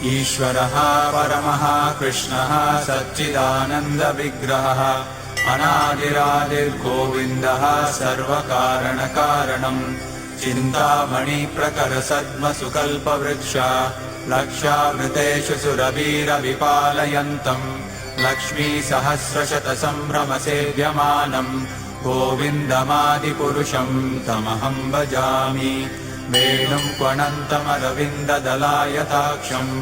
ईश्वरः परमः कृष्णः सच्चिदानन्दविग्रहः अनादिरादिर्गोविन्दः सर्वकारणकारणम् चिन्तामणिप्रकरसद्मसुकल्पवृक्ष लक्षावृतेषु सुरवीरविपालयन्तम् लक्ष्मीसहस्रशतसम्भ्रमसेव्यमानम् गोविन्दमादिपुरुषम् तमहं भजामि। वेणुं क्वणन्तमरविन्ददलायताक्षम्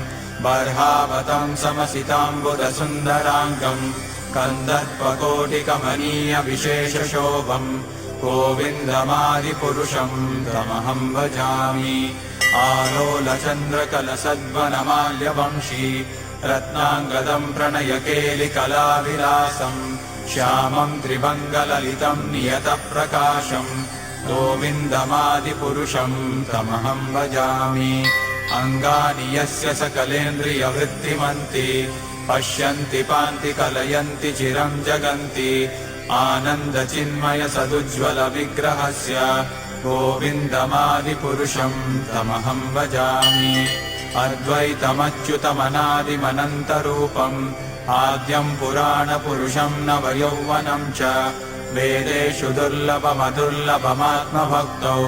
बर्हावतं समसिताम्बुदसुन्दराङ्गम् कन्दर्पकोटिकमनीयविशेषशोभम् गोविन्दमादिपुरुषं तमहं भजामि। आलोलचन्द्रकलसद्वनमाल्यवंशी रत्नाङ्गदं प्रणयकेलिकलाविलासम् श्यामं त्रिभङ्गललितं नियतप्रकाशम् गोविन्दमादिपुरुषं तमहं भजामि। अङ्गानि यस्य सकलेन्द्रियवृत्तिमन्ति पश्यन्ति पान्ति कलयन्ति चिरं जगन्ति आनन्दचिन्मय सदुज्ज्वलविग्रहस्य गोविन्दमादिपुरुषं तमहं भजामि। अद्वैतमच्युतमनादिमनन्तरूपम् आद्यं पुराणपुरुषं नवयौवनं च वेदेषु दुर्लभमदुर्लभमात्मभक्तौ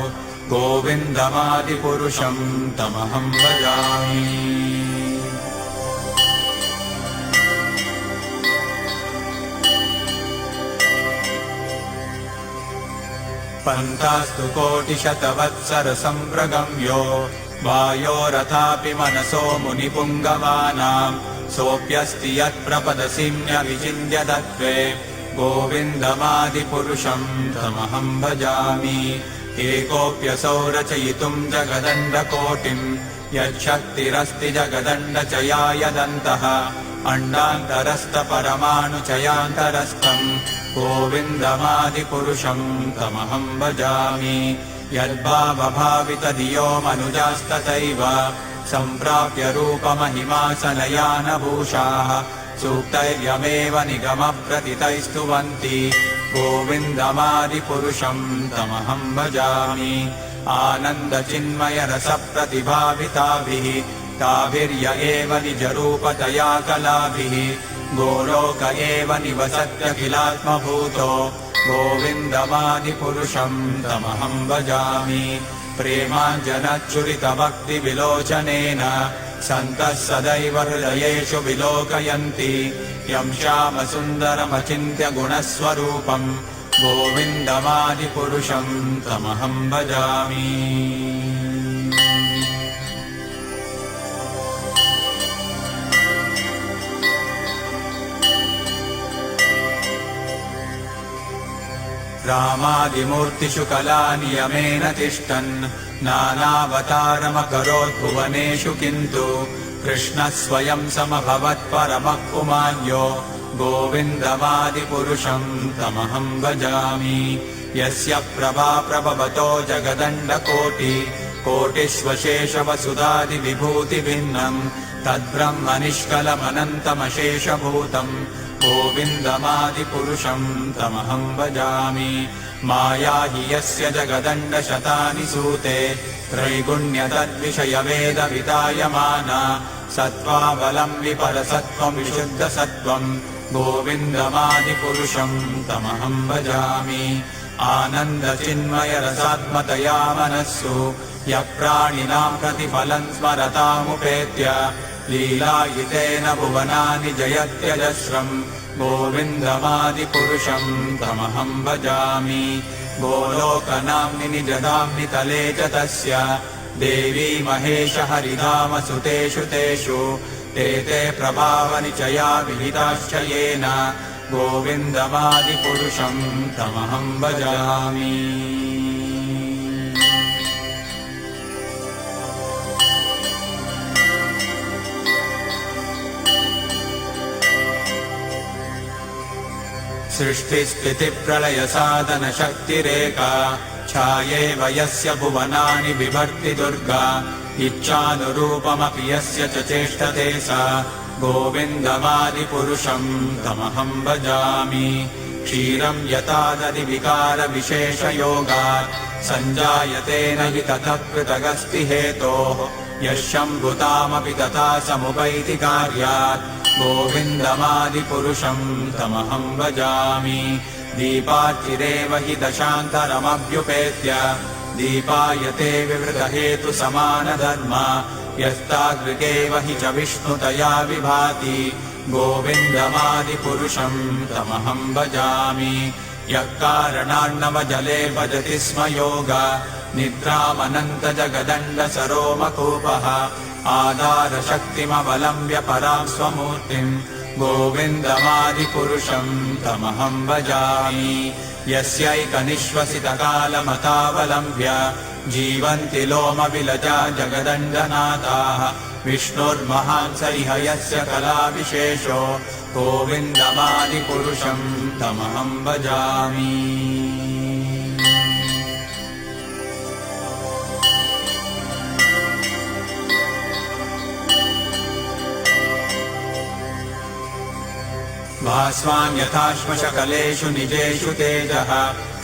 गोविन्दमादिपुरुषं तमहं भजामि। पन्तास्तु कोटिशतवत्सरसम्प्रगम्यो वायोरथापि मनसो मुनिपुङ्गवानाम् सोऽप्यस्ति यत्प्रपदसिम्न्यविचिन्त्य तत्त्वे गोविन्दमादिपुरुषं तमहं भजामि। एकोऽप्यसौ रचयितुं जगदण्डकोटिम् यच्छक्तिरस्ति जगदण्डचयायदन्तः अण्डान्तरस्थपरमाणुचयान्तरस्थम् गोविन्दमादिपुरुषं तमहं भजामि। यद्भावभावितधियो मनुजास्तथैव सम्प्राप्य रूपमहिमासनयानभूषाः सूक्तैर्यमेव निगमप्रतितैस्तुवन्ति गोविन्दमादिपुरुषं तमहं भजामि। आनन्दचिन्मयरसप्रतिभाविताभिः ताभिर्य एव निजरूपतया कलाभिः गोलोक एव निवसत्यखिलात्मभूतो गोविन्दमादिपुरुषं तमहं भजामि। प्रेमाञ्जनच्चुरितभक्तिविलोचनेन सन्तः सदैव हृदयेषु विलोकयन्ति यं श्यामसुन्दरमचिन्त्य गुणस्वरूपम् गोविन्दमादिपुरुषं तमहं भजामि। रामादिमूर्तिषु कलानियमेन तिष्ठन् नानावतारमकरोत् भुवनेषु किन्तु कृष्णः स्वयं समभवत् परमः पुमान्यो गोविन्दमादिपुरुषं तमहं भजामि। यस्य प्रभा प्रभवतो जगदण्डकोटि कोटिष्वशेषवसुधादिविभूतिभिन्नम् तद्ब्रह्म निष्कलमनन्तमशेषभूतम् गोविन्दमादिपुरुषं तमहं भजामि। माया हि यस्य जगदण्डशतानि सूते त्रैगुण्यतद्विषयवेदवितायमाना सत्त्वाबलं विपरसत्त्वं विशुद्धसत्त्वं गोविन्दमादिपुरुषं तमहं भजामि। आनन्दचिन्मयरसात्मतया मनस्सु यः प्राणिनां प्रतिफलं स्मरतामुपेत्य लीलायितेन भुवनानि जयत्यजस्रम् गोविन्दमादिपुरुषं तमहं भजामि। गोलोकनाम्नि निजधाम्नि तले च तस्य देवी महेश हरिधामसुतेषु तेषु ते प्रभावनिचया विहिताश्च येन गोविन्दमादिपुरुषं तमहं भजामि। सृष्टिस्थितिप्रलयसाधनशक्तिरेका छायेव यस्य भुवनानि बिभर्ति दुर्गा इच्छानुरूपमपि यस्य च चेष्टते सा गोविन्दमादिपुरुषं तमहं भजामि। क्षीरं यथा दधिविकारविशेषयोगात् सञ्जायते न हि ततः पृथगस्ति हेतोः यः शम्भुतामपि तथा समुपैति कार्यात् गोविन्दमादिपुरुषम् तमहं भजामि दीपाच्चिरेव हि दशान्तरमभ्युपेत्य दीपायते विवृतहेतुसमानधर्म यस्तादृगेव हि च विष्णुतया विभाति गोविन्दमादिपुरुषम् तमहं भजामि यः कारणान्नवजले भजति स्म योग निद्रामनन्तजगदण्डसरोमकूपः आधारशक्तिमवलम्ब्य परां स्वमूर्तिम् गोविन्दमादिपुरुषम् तमहं भजामि यस्यैकनिश्वसितकालमतावलम्ब्य जीवन्ति लोमविलजा जगदण्डनाथाः विष्णुर्महान् स इह यस्य कलाविशेषो गोविन्दमादिपुरुषम् तमहं भजामि भास्वान् यथाश्मशकलेषु निजेषु तेजः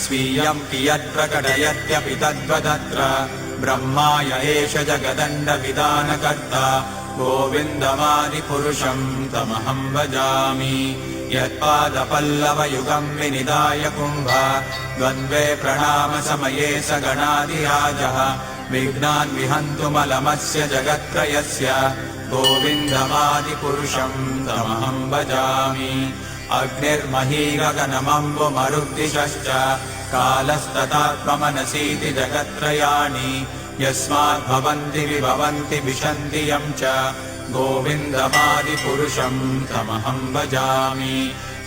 स्वीयं कियत्प्रकटयत्यपि तद्वदत्र ब्रह्माय एष जगदण्डविधानकर्ता गोविन्दमादिपुरुषं तमहं भजामि यत्पादपल्लवयुगं विनिधाय कुम्भ द्वन्द्वे प्रणामसमये स गणाधिराजः विघ्नान् विहन्तुमलमस्य जगत्त्रयस्य गोविन्दमादिपुरुषं तमहं भजामि अग्निर्महीरगणमम्बुमरुद्दिशश्च कालस्तथात्ममनसीति जगत्त्रयाणि यस्माद्भवन्ति विभवन्ति विशन्ति यं च गोविन्दमादिपुरुषं तमहं भजामि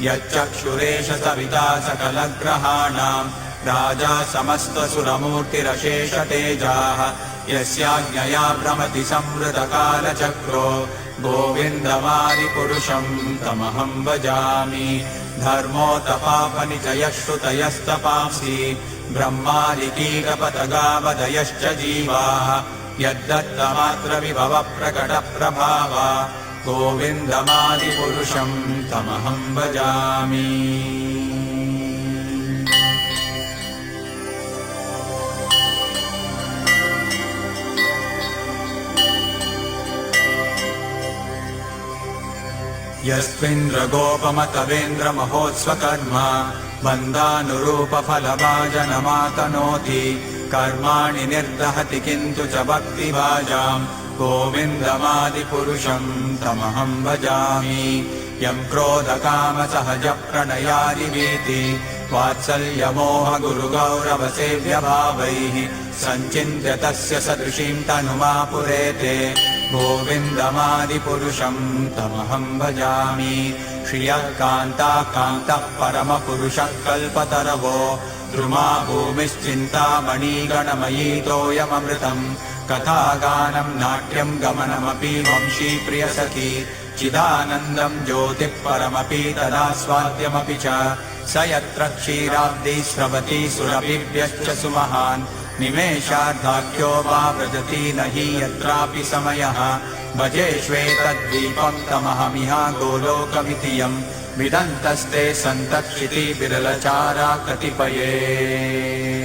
यच्चक्षुरेष सविता सकलग्रहाणां राजा समस्तसुरमूर्तिरशेषतेजाः यस्याज्ञया भ्रमति संवृतकालचक्रो गोविन्दमादिपुरुषं तमहं भजामि धर्मोतपापनिचयः श्रुतयस्तपांसि ब्रह्मादिकीकपतगावदयश्च जीवाः यद्दत्तमात्रविभवप्रकटप्रभावा गोविन्दमादिपुरुषं तमहं भजामि यस्मिन्द्रगोपमतवेन्द्रमहोत्स्वकर्म बन्धानुरूपफलभाजनमातनोति कर्माणि निर्दहति किन्तु च भक्तिभाजाम् गोविन्दमादिपुरुषं तमहं भजामि यं क्रोधकामसहजप्रणयादिवीति वात्सल्यमोहगुरुगौरवसेव्यभावैः सञ्चिन्त्य तस्य सदृशीं तनुमापुरेते गोविन्दमादिपुरुषं तमहं भजामि श्रियः कान्ता कान्तः परमपुरुषः कल्पतरवो द्रुमा भूमिश्चिन्तामणिगणमयीतोऽयममृतम् कथागानं नाट्यं गमनमपि वंशी प्रियसखी चिदानन्दं ज्योतिः परमपि तदास्वाद्यमपि च स यत्र क्षीराब्दी स्रवति सुरभिभ्यश्च सुमहान् निमेषार्धाख्यो वा व्रजति न हि यत्रापि समयः भजे श्वेतद्वीपं तमहमिह गोलोकमिति यं विदन्तस्ते सन्तक्षिति विरलचारा कतिपये